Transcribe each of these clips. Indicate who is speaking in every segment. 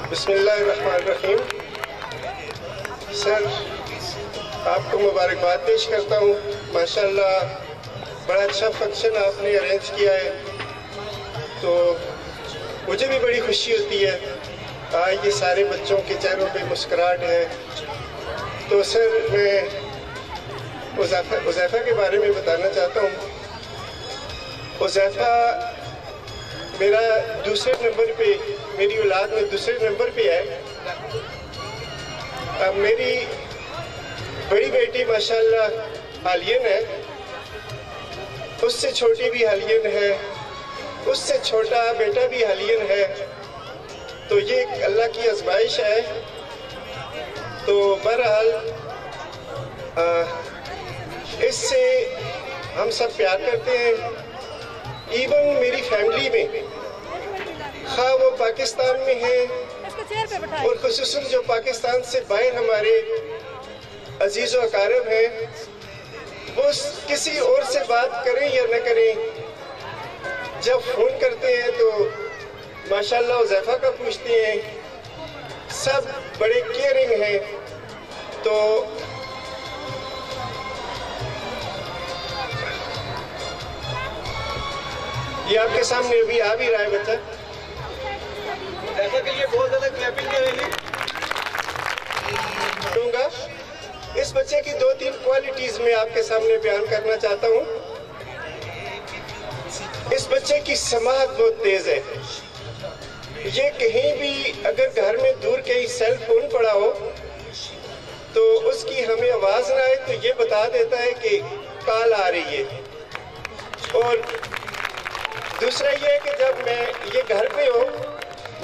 Speaker 1: बिस्मिल्लाहिर्रहमानिर्रहीम। सर, आपको मुबारकबाद पेश करता हूँ। माशाल्लाह बड़ा अच्छा फंक्शन आपने अरेंज किया है, तो मुझे भी बड़ी खुशी होती है। आज ये सारे बच्चों के चेहरों पे मुस्कुराहट है। तो सर, मैं उज़ैफ़ा के बारे में बताना चाहता हूँ। उज़ैफ़ा मेरा दूसरे नंबर पे, मेरी औलाद में दूसरे नंबर पे है। अब मेरी बड़ी बेटी माशाल्लाह हालियन है, उससे छोटी भी हालियन है, उससे छोटा बेटा भी हालियन है। तो ये अल्लाह की आज़माइश है। तो बहरहाल इससे हम सब प्यार करते हैं। इवन मेरी फैमिली में, हाँ वो पाकिस्तान में है और खुसूसन जो पाकिस्तान से बाहर हमारे अजीज़ व अकारिब हैं, वो किसी और से बात करें या न करें, जब फ़ोन करते हैं तो माशाल्लाह उज़ैफ़ा का पूछते हैं। सब बड़े केयरिंग हैं। तो ये आपके सामने अभी आ भी रहा है बच्चा।
Speaker 2: ऐसा के लिए बहुत ज्यादा क्लैपिंग करेंगे।
Speaker 1: दूंगा। इस बच्चे की 2-3 क्वालिटीज में आपके सामने बयान करना चाहता हूँ। इस बच्चे की समाअत बहुत तेज है। ये कहीं भी अगर घर में दूर कहीं सेल फोन पड़ा हो तो उसकी हमें आवाज ना आए तो ये बता देता है कि कॉल आ रही है। और दूसरा ये है कि जब मैं ये घर पे हो,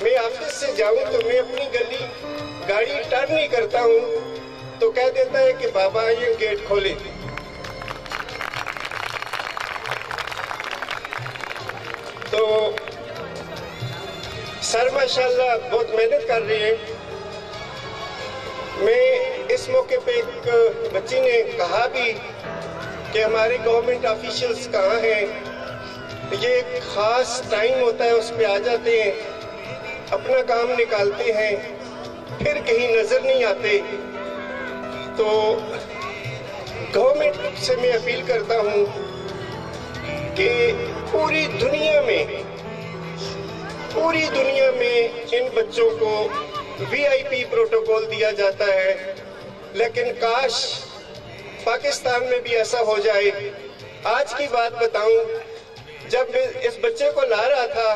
Speaker 1: मैं ऑफिस से जाऊं तो मैं अपनी गाड़ी टर्न नहीं करता हूं तो कह देता है कि बाबा ये गेट खोले। तो सर माशाल्लाह बहुत मेहनत कर रही है। मैं इस मौके पे एक बच्ची ने कहा भी कि हमारे गवर्नमेंट ऑफिशियल्स कहाँ हैं। ये एक ख़ास टाइम होता है, उस पे आ जाते हैं, अपना काम निकालते हैं, फिर कहीं नज़र नहीं आते। तो गवर्नमेंट से मैं अपील करता हूँ कि पूरी दुनिया में इन बच्चों को VIP प्रोटोकॉल दिया जाता है, लेकिन काश पाकिस्तान में भी ऐसा हो जाए। आज की बात बताऊं, जब मैं इस बच्चे को ला रहा था,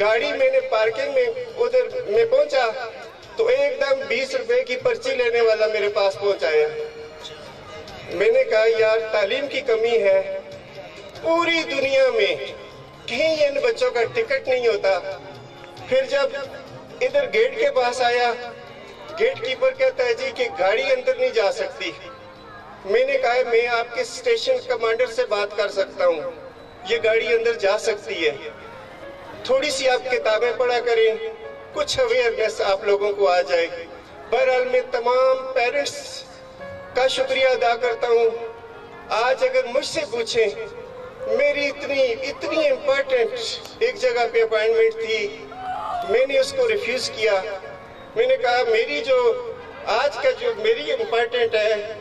Speaker 1: गाड़ी मैंने पार्किंग में उधर में पहुंचा तो एकदम 20 रुपए की पर्ची लेने वाला मेरे पास पहुंचाया। मैंने कहा यार तालीम की कमी है, पूरी दुनिया में कहीं इन बच्चों का टिकट नहीं होता। फिर जब इधर गेट के पास आया, गेट कीपर कहता है जी कि गाड़ी अंदर नहीं जा सकती। मैंने कहा मैं आपके स्टेशन कमांडर से बात कर सकता हूँ, ये गाड़ी अंदर जा सकती है। थोड़ी सी आप किताबें पढ़ा करें, कुछ अवेयरनेस आप लोगों को आ जाए। बहरहाल मैं तमाम पेरेंट्स का शुक्रिया अदा करता हूँ। आज अगर मुझसे पूछें, मेरी इतनी इम्पोर्टेंट एक जगह पे अपॉइंटमेंट थी, मैंने उसको रिफ्यूज किया। मैंने कहा मेरी जो आज का जो मेरी इम्पोर्टेंट है